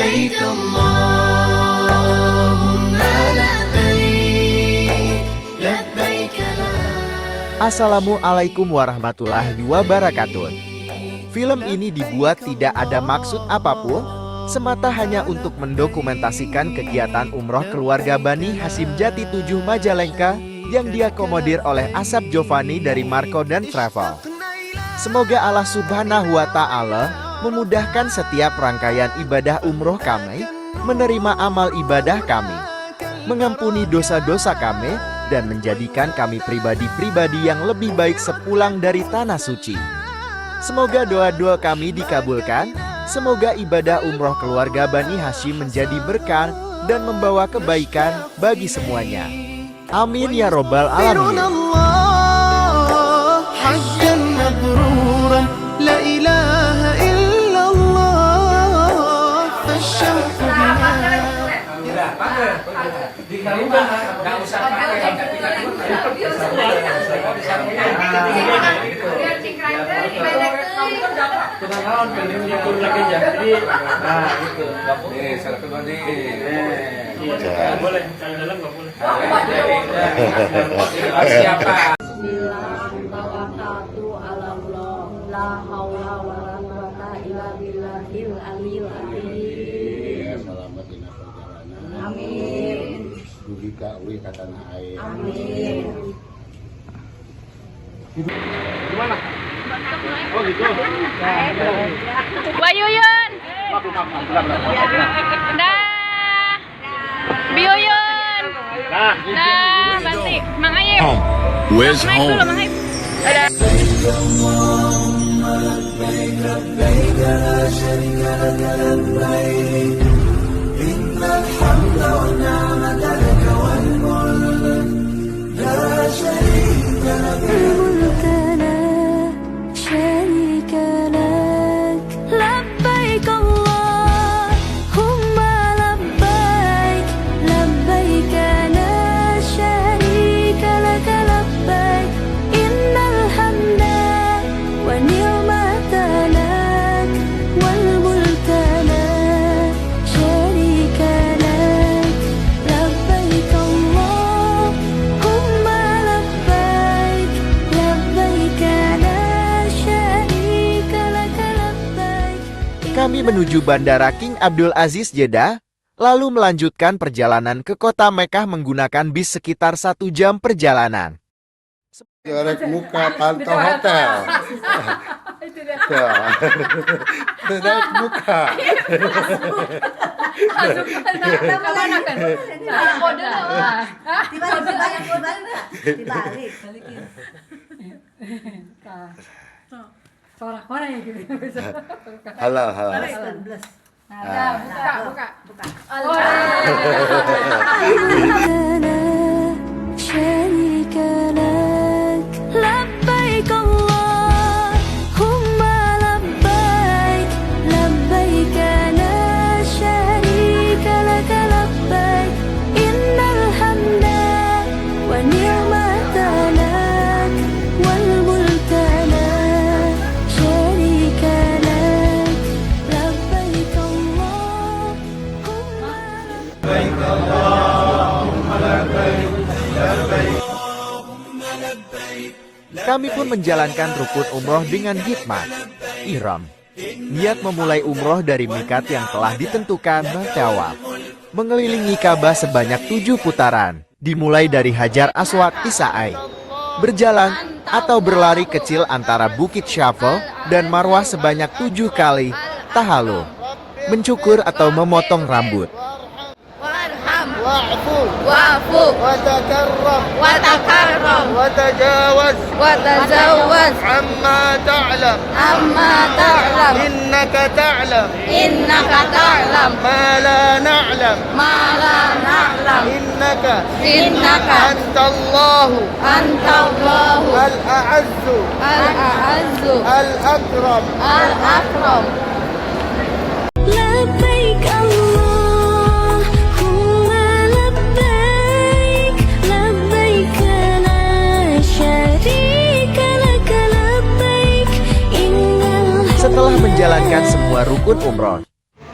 لبيك اللهم لبيك لبيك لا. Assalamualaikum warahmatullahi wabarakatuh. Film ini dibuat tidak ada maksud apapun, semata hanya untuk mendokumentasikan kegiatan umroh keluarga Bani Hasyim Jati 7 Majalengka yang diakomodir oleh Asap Jovani dari Marco dan Travel. Semoga Allah Subhanahu wa Ta'ala memudahkan setiap rangkaian ibadah umroh kami, menerima amal ibadah kami, mengampuni dosa-dosa kami, dan menjadikan kami pribadi-pribadi yang lebih baik sepulang dari tanah suci. Semoga doa-doa kami dikabulkan. Semoga ibadah umroh keluarga Bani Hasyim menjadi berkah dan membawa kebaikan bagi semuanya. Amin ya robbal alamin. Amin. Dudika uli ke tanah air. Amin. Gimana? Oh gitu. Bayuyun. Dah. Biyuyun. Dah, Banti. Mang Ayib. Where's home? Mang Ayib. Dadah. Kami menuju Bandara King Abdul Aziz Jeddah, lalu melanjutkan perjalanan ke kota Mekah menggunakan bis sekitar 1 jam perjalanan. Direct muka pantau hotel. Direct muka. Sorak-sorak ya gitu. Halal, halal. Buka. Kami pun menjalankan rukun umroh dengan hikmat ihram. Niat memulai umroh dari mikat yang telah ditentukan bertawaf. Mengelilingi Ka'bah sebanyak 7 putaran. Dimulai dari Hajar Aswad Isa'ai. Berjalan atau berlari kecil antara Bukit Syafel dan Marwah sebanyak 7 kali. Tahalul. Mencukur atau memotong rambut. واعفو وتكرم وتكرم وتجاوز وتزوج عما تعلم إنك تعلم ما لا نعلم إنك أنت الله الأعز الأكرم لبيك اللهم لبيك لبيك لا شريك لك لبيك إن Setelah menjalankan semua rukun umroh,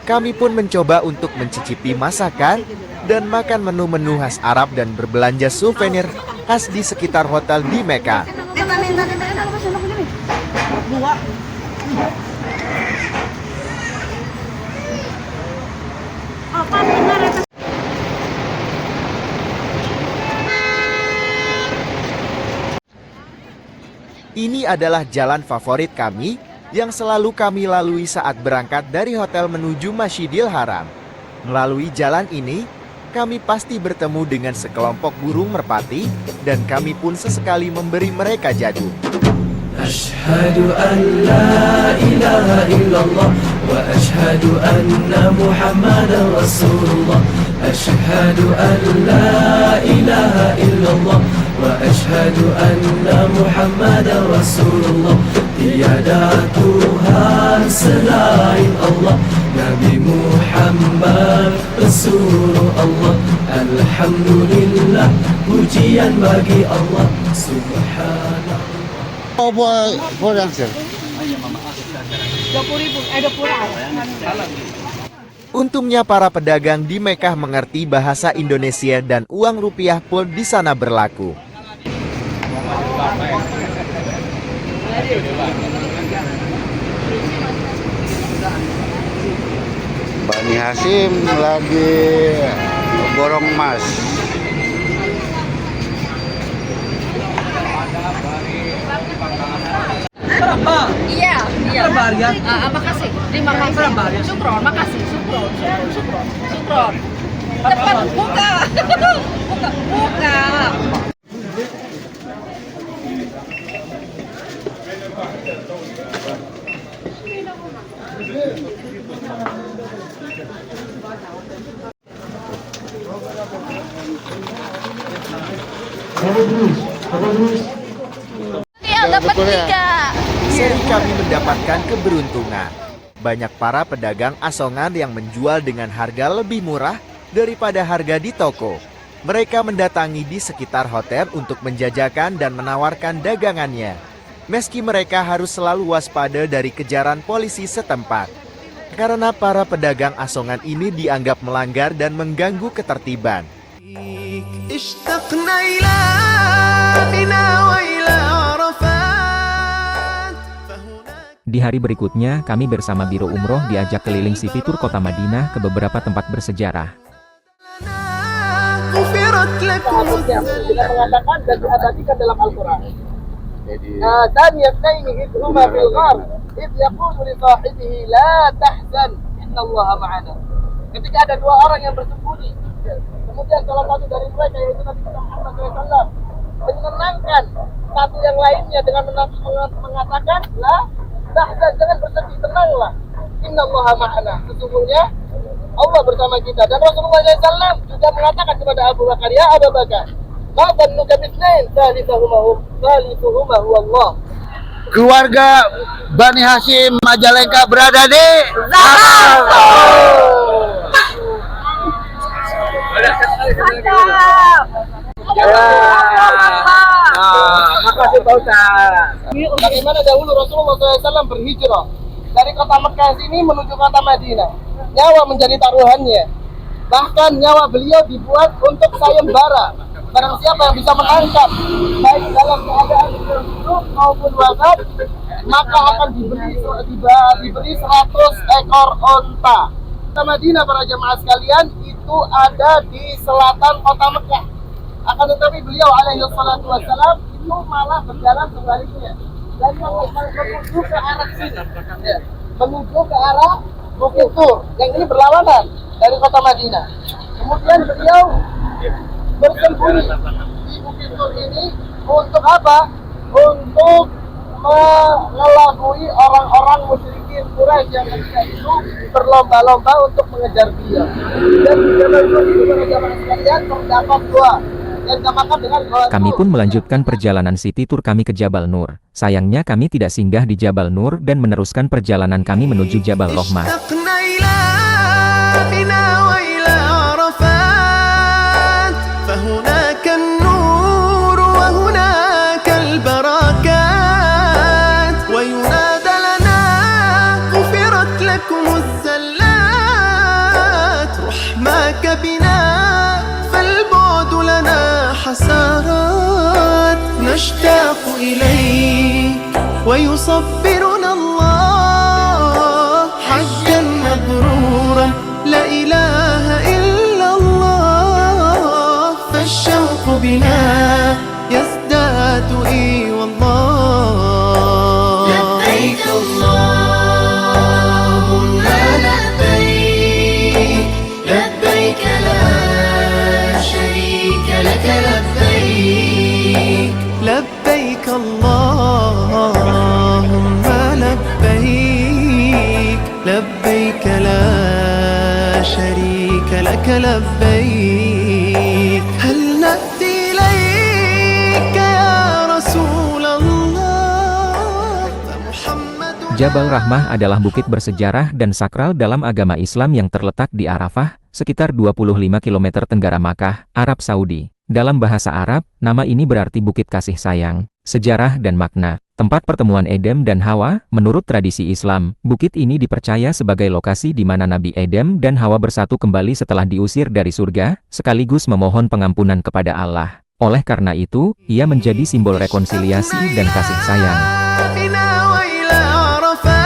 Kami pun mencoba untuk mencicipi masakan dan makan menu-menu khas Arab dan berbelanja souvenir khas di sekitar hotel di Mekah. Ini adalah jalan favorit kami yang selalu kami lalui saat berangkat dari hotel menuju Masjidil Haram. Melalui jalan ini, kami pasti bertemu dengan sekelompok burung merpati dan kami pun sesekali memberi mereka jagung. Ashhadu an la ilaha illallah wa ashhadu anna Muhammadar Rasulullah. Ashhadu an la ilaha illallah wa ashhadu anna Muhammadar Rasulullah. Tiada Tuhan selain Allah, Nabi Muhammad Rasulullah. Alhamdulillah, pujian bagi Allah Subhanallah. Untungnya para pedagang di Mekah mengerti bahasa Indonesia dan uang rupiah pun di sana berlaku. Bani Hasyim lagi borong emas. Iya. Makasih. Terima kasih. Syukron, makasih. Syukron. Cepat buka. Buka. Dapat 3. Seri kami mendapatkan keberuntungan. Banyak para pedagang asongan yang menjual dengan harga lebih murah daripada harga di toko. Mereka mendatangi di sekitar hotel untuk menjajakan dan menawarkan dagangannya. Meski mereka harus selalu waspada dari kejaran polisi setempat. Karena para pedagang asongan ini dianggap melanggar dan mengganggu ketertiban. Di hari berikutnya, kami bersama Biro Umroh diajak keliling City Tour Kota Madinah ke beberapa tempat bersejarah. Tidak mengatakan dan diabadikan dalam Al-Quran. Dan yasnaini idhuma fil ghar idh yaqulu li sahibihi la tahzan innallaha ma'ana. Ketika ada dua orang yang bersembunyi, kemudian salah satu dari mereka yaitu Nabi Muhammad SAW menenangkan satu yang lainnya dengan mengatakan la tahzan, jangan bersedih, tenanglah, innallaha ma'ana, sesungguhnya Allah bersama kita. Dan Rasulullah SAW juga mengatakan kepada Abu Bakar, ya Abu Bakar, ma dhannuka bitsnain thalithuhuma huwa Allah. Keluarga Bani Hasyim Majalengka berada di Jakarta. Makasih Pak Ustaz. Bagaimana dahulu Rasulullah SAW berhijrah dari kota Mekah sini menuju kota Madinah. Nyawa menjadi taruhannya. Bahkan nyawa beliau dibuat untuk sayembara. Barang siapa yang bisa menangkap baik dalam keadaan hidup maupun wafat, maka akan diberi 100 ekor onta. Kota Madinah para jemaah sekalian itu ada di selatan kota Mekah. Akan tetapi beliau alaihi salatu wassalam itu malah berjalan sebaliknya dan menuju ke arah sini, ya, menuju ke arah Bukit Tur yang ini berlawanan dari kota Madinah. Kemudian beliau bersembunyi di Bukit Tur ini untuk apa? Untuk mengelabui orang-orang musyrikin Quraisy yang ketika itu berlomba-lomba untuk mengejar dia. Dan di Jabal Nur itu para jamaah sekalian terdapat dua. Kami pun melanjutkan perjalanan City Tour kami ke Jabal Nur. Sayangnya kami tidak singgah di Jabal Nur dan meneruskan perjalanan kami menuju Jabal Rahmah. إليك ويصبرنا الله حجا مبرورا لا إله إلا الله فالشوق بنا يزداد إي والله لبيك اللهم لبيك لبيك لا شريك لك لبيك لبيك اللهم لبيك لبيك لا شريك لك لبيك هل نأتي إليك يا رسول الله فمحمد Jabal Rahmah adalah bukit bersejarah dan sakral dalam agama Islam yang terletak di Arafah, sekitar 25 km tenggara Makkah, Arab Saudi. Dalam bahasa Arab, nama ini berarti bukit kasih sayang, sejarah dan makna. Tempat pertemuan Edem dan Hawa, menurut tradisi Islam, bukit ini dipercaya sebagai lokasi di mana Nabi Edem dan Hawa bersatu kembali setelah diusir dari surga, sekaligus memohon pengampunan kepada Allah. Oleh karena itu, ia menjadi simbol rekonsiliasi dan kasih sayang. بنا وإلى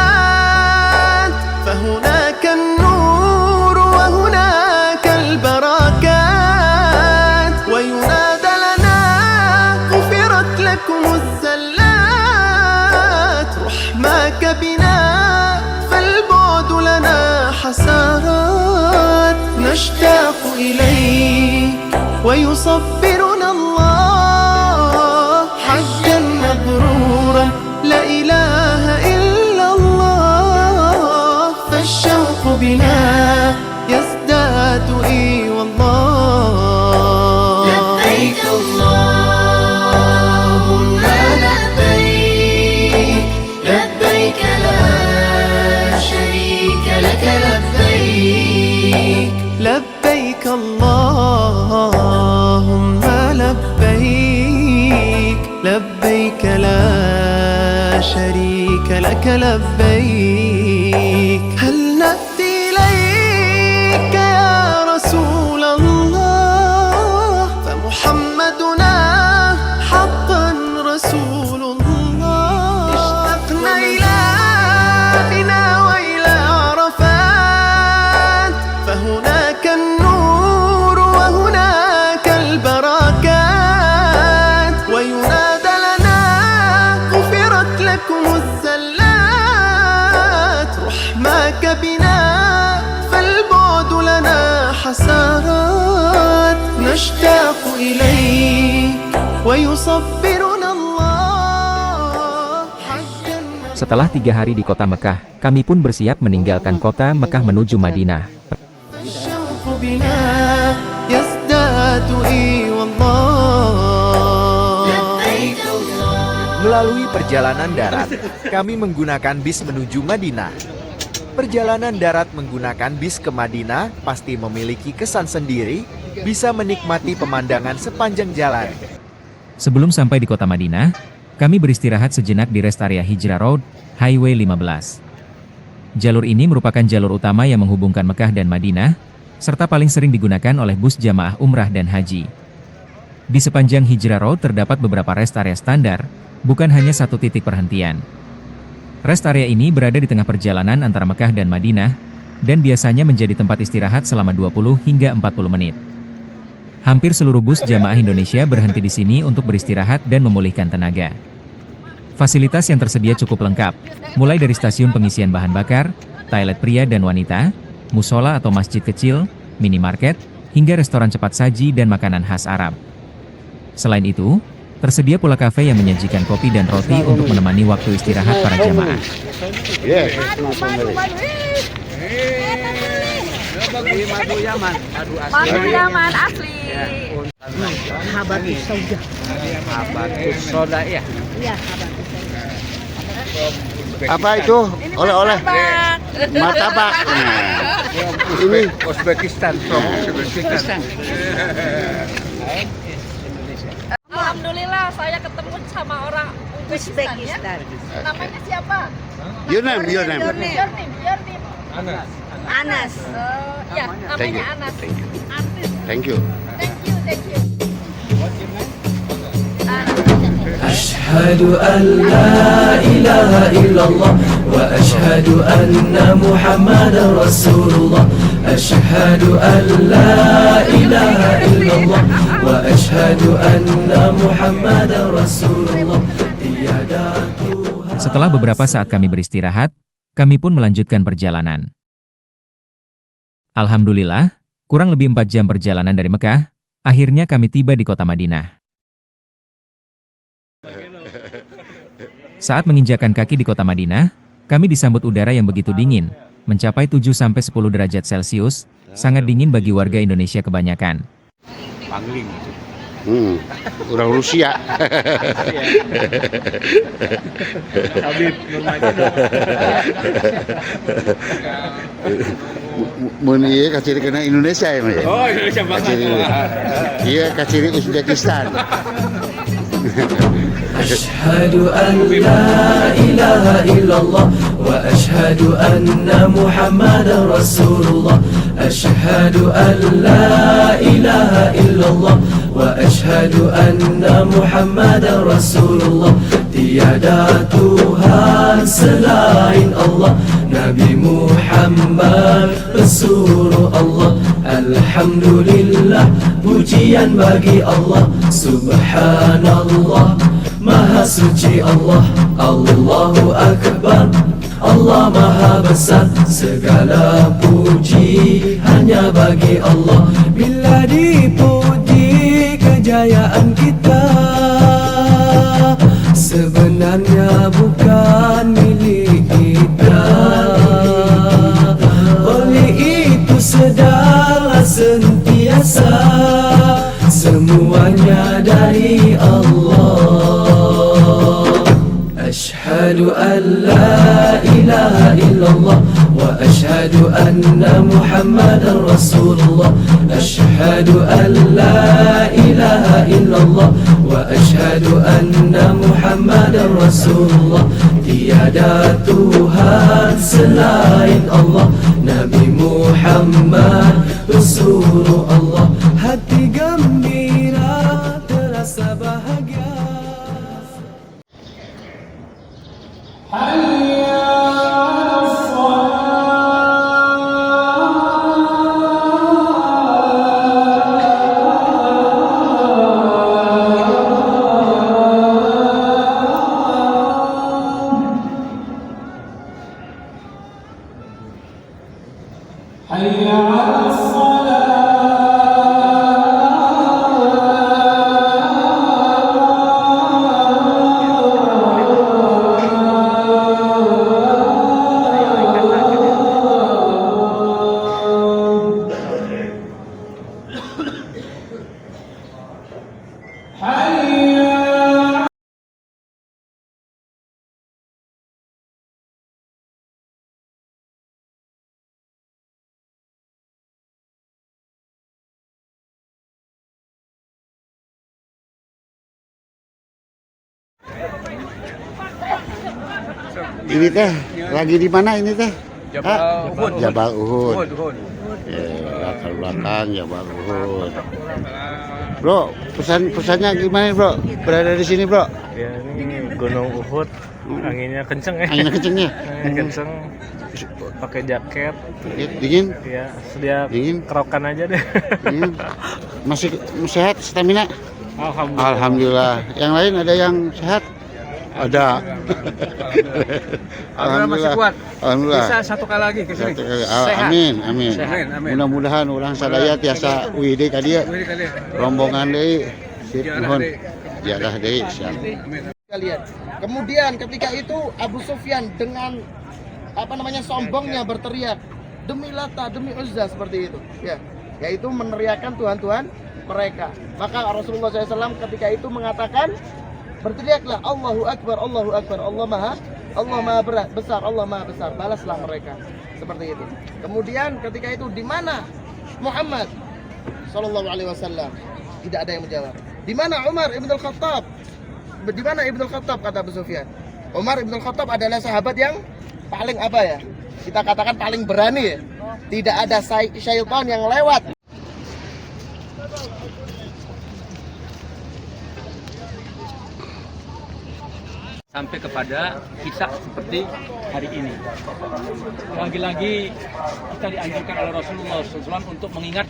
عرفات فهناك النور وهناك البركات وينادى لنا غفرت لكم الزلات رحماك بنا فالبعد لنا حسرات نشتاق إليك ويصبرنا الله حجا مبرورا لا إله إلا الله فالشوق بنا يزداد إي والله لبيك اللهم لبيك لبيك لا شريك لك لبيك لبيك اللهم لبيك لبيك لا شريك لك لبيك هل نأتي إليك يا رسول الله فمحمدنا حقا رسول الله اشتقنا إلى بنا وإلى عرفات فهناك النور وهناك البركات وينادى لنا غفرت لكم الزلات رحماك بنا فالبعد لنا حسرات نشتاق إليك ويصبرنا الله حجا Setelah 3 hari di kota Mekah, kami pun bersiap meninggalkan kota Mekah menuju Madinah. الشوق بنا يزداد إي والله لبيك اللهم Melalui perjalanan darat, kami menggunakan bis menuju Madinah. Perjalanan darat menggunakan bis ke Madinah pasti memiliki kesan sendiri, bisa menikmati pemandangan sepanjang jalan. Sebelum sampai di kota Madinah, kami beristirahat sejenak di rest area Hijrah Road, Highway 15. Jalur ini merupakan jalur utama yang menghubungkan Mekah dan Madinah, serta paling sering digunakan oleh bus jamaah umrah dan haji. Di sepanjang Hijrah Road terdapat beberapa rest area standar, bukan hanya satu titik perhentian. Rest area ini berada di tengah perjalanan antara Mekah dan Madinah, dan biasanya menjadi tempat istirahat selama 20 hingga 40 menit. Hampir seluruh bus jamaah Indonesia berhenti di sini untuk beristirahat dan memulihkan tenaga. Fasilitas yang tersedia cukup lengkap, mulai dari stasiun pengisian bahan bakar, toilet pria dan wanita, musola atau masjid kecil, minimarket, hingga restoran cepat saji dan makanan khas Arab. Selain itu, tersedia pula kafe yang menyajikan kopi dan roti untuk menemani waktu istirahat para jamaah. Yes. Madu Yaman asli. soda ya. Apa itu? Oleh-oleh. Martabak. Ini Uzbekistan, Uzbekistan. Alhamdulillah saya ketemu sama orang Uzbekistan. Namanya siapa? your name. Your name. Anas. Ya, Thank you. namanya Anas. Thank you. Thank you. أشهد أن لا إله إلا الله وأشهد أن محمدا رسول الله أشهد أن لا إله إلا الله وأشهد أن محمدا رسول الله tiada Tuhan. Setelah beberapa saat kami beristirahat, kami pun melanjutkan perjalanan. Alhamdulillah, kurang lebih 4 jam perjalanan dari Mekah, akhirnya kami tiba di kota Madinah. Saat menginjakkan kaki di kota Madinah, kami disambut udara yang begitu dingin, mencapai 7-10 derajat Celcius, sangat dingin bagi warga Indonesia kebanyakan. Pangling. Orang Rusia. Mun ieu kaciri kena Indonesia ya, Mas? Oh, Indonesia banget. Iya, kaciri Uzbekistan. أشهد أن لا إله إلا الله وأشهد أن محمدا رسول الله أشهد أن لا إله إلا الله وأشهد أن محمدا رسول الله tiada Tuhan selain Allah Nabi Muhammad pesuruh Allah Alhamdulillah pujian bagi Allah Subhanallah Maha suci Allah Allahu Akbar Allah Maha besar segala puji hanya bagi Allah bila dipuji kejayaan kita sebenarnya bukan milik kita oleh itu sedarlah sentiasa semuanya dari Allah Ashhadu an la ilaha illallah wa ashhadu anna Muhammadan Rasulullah Ashhadu an la ilaha illallah wa ashhadu anna Muhammadan Rasulullah tiada Tuhan selain Allah Nabi Muhammad pesuruh Allah hati gembira terasa bahagia Ini teh lagi di mana ini teh? Jabal Uhud. Jabal Uhud. Uhud. Latar belakang Jabal Uhud. Bro, pesannya gimana bro? Berada di sini bro? Ya ini Gunung Uhud. Anginnya kenceng ya. Anginnya kencengnya? Kenceng. Pakai jaket. Dingin? Ya, sedia dingin. Kerokan aja deh. Dingin. Masih sehat stamina? Alhamdulillah. Alhamdulillah. Yang lain ada yang sehat? Ada. Alhamdulillah masih kuat. Alhamdulillah. Bisa satu kali lagi ke sini. Sehat. Amin. Mudah-mudahan orang sadaya tiasa WD ka dieu. Rombongan deui. Sip nuhun. Jadah deui siap. Kalian. Kemudian ketika itu Abu Sufyan dengan sombongnya berteriak demi Lata, demi Uzza seperti itu. Ya, yaitu meneriakkan Tuhan-Tuhan mereka. Maka Rasulullah SAW ketika itu mengatakan berteriaklah Allahu Akbar, Allahu Akbar, Allah Maha besar, Allah Maha besar. Balaslah mereka seperti itu. Kemudian ketika itu di mana Muhammad Sallallahu Alaihi Wasallam? Tidak ada yang menjawab. Di mana Umar ibn al-Khattab? Di mana Ibn al-Khattab kata Abu Sufyan? Umar ibn al-Khattab adalah sahabat yang paling kita katakan paling berani ya. Tidak ada syaitan yang lewat. sampai kepada kisah seperti hari ini. Lagi-lagi kita dianjurkan oleh Rasulullah SAW untuk mengingat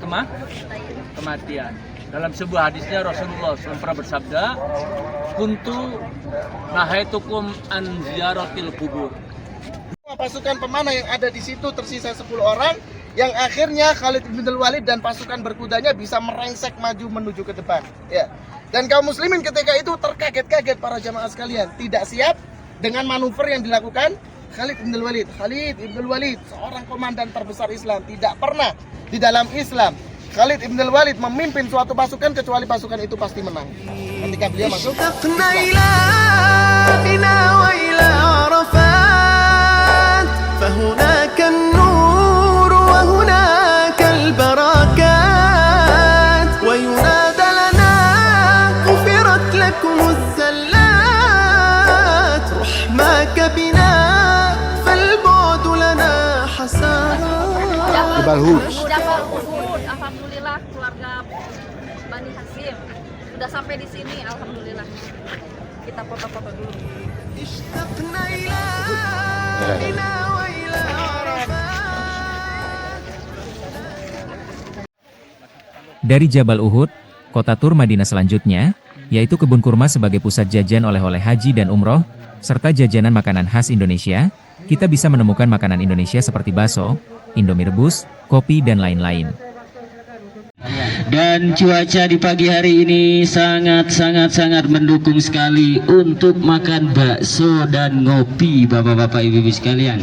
kematian. Dalam sebuah hadisnya Rasulullah SAW pernah bersabda, "Kuntu nahaitukum an ziyaratil kubur." Pasukan pemanah yang ada di situ tersisa 10 orang, yang akhirnya Khalid bin Walid dan pasukan berkudanya bisa merengsek maju menuju ke depan. Ya. Dan kaum muslimin ketika itu terkaget-kaget para jamaah sekalian, tidak siap dengan manuver yang dilakukan Khalid bin Walid. Khalid bin Walid, seorang komandan terbesar Islam, tidak pernah di dalam Islam Khalid bin Walid memimpin suatu pasukan kecuali pasukan itu pasti menang. Ketika beliau masuk, فهناك النور وهناك البركات وينادى لنا غفرت لكم الزلات رحماك بنا فالبعد لنا حسرات. Jabal Uhud. Alhamdulillah keluarga Bani Hasyim sudah sampai di sini, alhamdulillah. Kita foto-foto dulu. Dari Jabal Uhud, kota tur Madinah selanjutnya, yaitu kebun kurma sebagai pusat jajan oleh-oleh haji dan umroh, serta jajanan makanan khas Indonesia, kita bisa menemukan makanan Indonesia seperti bakso, Indomie rebus, kopi, dan lain-lain. Dan cuaca di pagi hari ini sangat mendukung sekali untuk makan bakso dan ngopi, bapak-bapak ibu-ibu sekalian.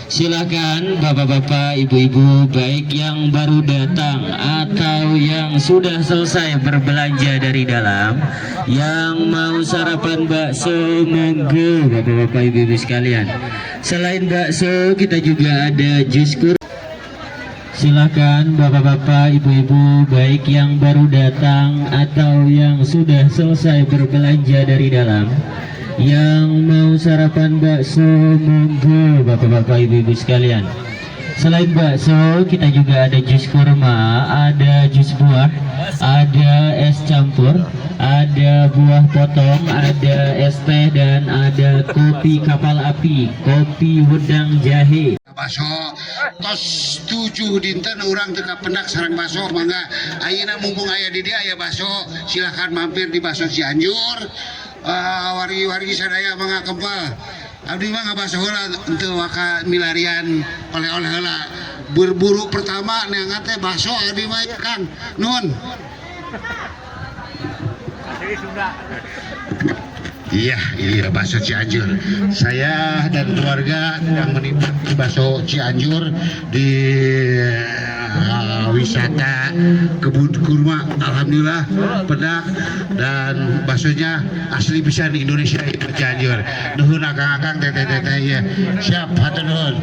Silakan bapak-bapak ibu-ibu, baik yang baru datang atau yang sudah selesai berbelanja dari dalam, yang mau sarapan bakso, monggo bapak-bapak ibu-ibu sekalian. Selain bakso, kita juga ada jus kurma. Silakan bapak-bapak ibu-ibu, baik yang baru datang atau yang sudah selesai berbelanja dari dalam, yang mau sarapan bakso, monggo bapak-bapak ibu-ibu sekalian. Selain bakso, kita juga ada jus kurma, ada jus buah, ada es campur, ada buah potong, ada es teh, dan ada kopi kapal api, kopi wedang jahe. Bakso tos 7 dinten orang teka pendak sarang bakso, mangga ayeuna mumpung aya di dia aya bakso, silahkan mampir di Bakso Cianjur. Wargi-wargi sadaya mangga kempal. Abdi mah ngabakso heula teu waka milarian oleh-oleh heula. Berburu pertama neangan teh bakso abdi mah Kang. Nuhun. Iya, Bakso Cianjur. Saya dan keluarga yang menikmati Bakso Cianjur di wisata kebun kurma, alhamdulillah pedak dan baksonya asli pisan di Indonesia itu Cianjur. Nuhun akang-akang teteh-teteh ya. Siap hatur nuhun.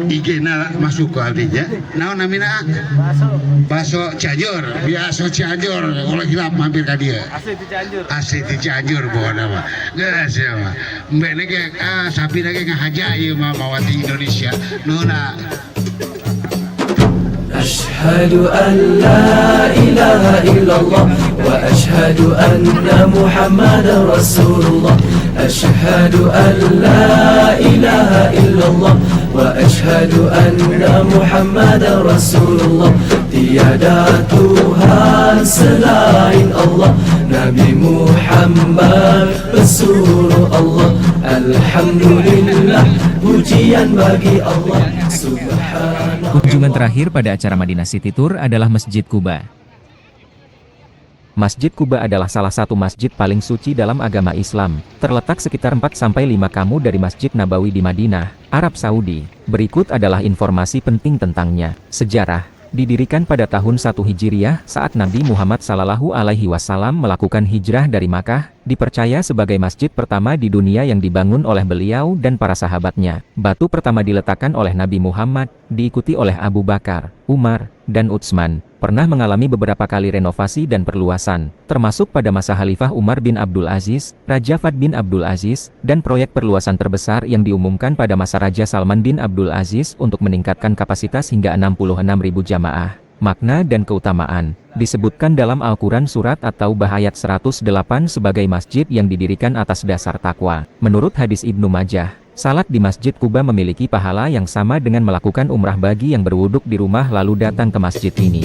IG-na masuk ke abdinya. Naon namina? Bakso Cianjur. Bakso Cianjur. Ulah gila mampir ka dieu. Asli di Cianjur bawa nama. Geus ya mah. Mbek nege sapi nege ngahaja ieu mah mawati Indonesia. Nuhun. أشهد أن لا إله إلا الله وأشهد أن محمدا رسول الله أشهد أن لا إله إلا الله وأشهد أن محمدا رسول الله tiada Tuhan selain Allah Nabi Muhammad pesuruh Allah Alhamdulillah pujian bagi Allah Subhanallah. Kunjungan terakhir pada acara Madinah City Tour adalah Masjid Quba. Masjid Quba adalah salah satu masjid paling suci dalam agama Islam, terletak sekitar 4-5 km dari Masjid Nabawi di Madinah, Arab Saudi. Berikut adalah informasi penting tentangnya. Sejarah. Didirikan pada tahun 1 Hijriah saat Nabi Muhammad SAW melakukan hijrah dari Makkah, dipercaya sebagai masjid pertama di dunia yang dibangun oleh beliau dan para sahabatnya. Batu pertama diletakkan oleh Nabi Muhammad, diikuti oleh Abu Bakar, Umar, dan Utsman. Pernah mengalami beberapa kali renovasi dan perluasan, termasuk pada masa Khalifah Umar bin Abdul Aziz, Raja Fahd bin Abdul Aziz, dan proyek perluasan terbesar yang diumumkan pada masa Raja Salman bin Abdul Aziz untuk meningkatkan kapasitas hingga 66.000 jamaah. Makna dan keutamaan disebutkan dalam Al-Quran Surat At-Taubah ayat 108 sebagai masjid yang didirikan atas dasar takwa. Menurut hadis Ibnu Majah, salat di Masjid Kuba memiliki pahala yang sama dengan melakukan umrah bagi yang berwuduk di rumah lalu datang ke masjid ini.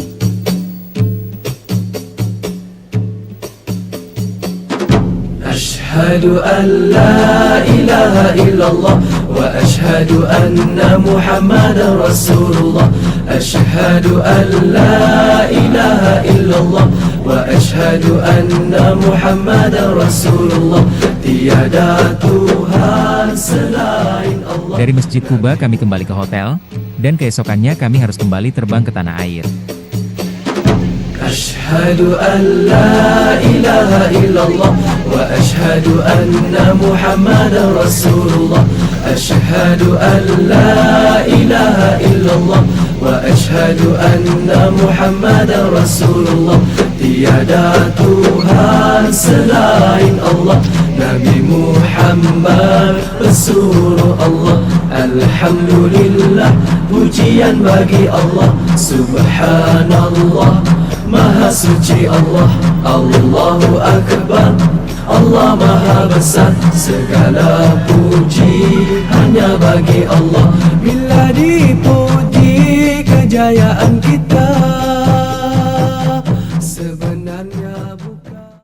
Ashhadu an la ilaha illallah wa ashhadu anna Muhammadar Rasulullah. Ashhadu an la ilaha illallah wa ashhadu anna Muhammadar Rasulullah. Tiada Tuhan selain Allah. Dari Masjid Kuba kami kembali ke hotel, dan keesokannya kami harus kembali terbang ke tanah air. Ashhadu an la ilaha illallah wa ashhadu anna Muhammadar Rasulullah. Ashhadu an la ilaha illallah wa ashhadu anna Muhammadar Rasulullah. Tiada Tuhan selain Allah. Nabi Muhammad Rasulullah. Alhamdulillah, pujian bagi Allah. Subhanallah, Maha suci Allah. Allahu Akbar, Allah Maha besar. Segala puji hanya bagi Allah. Bila dipuji kejayaan kita,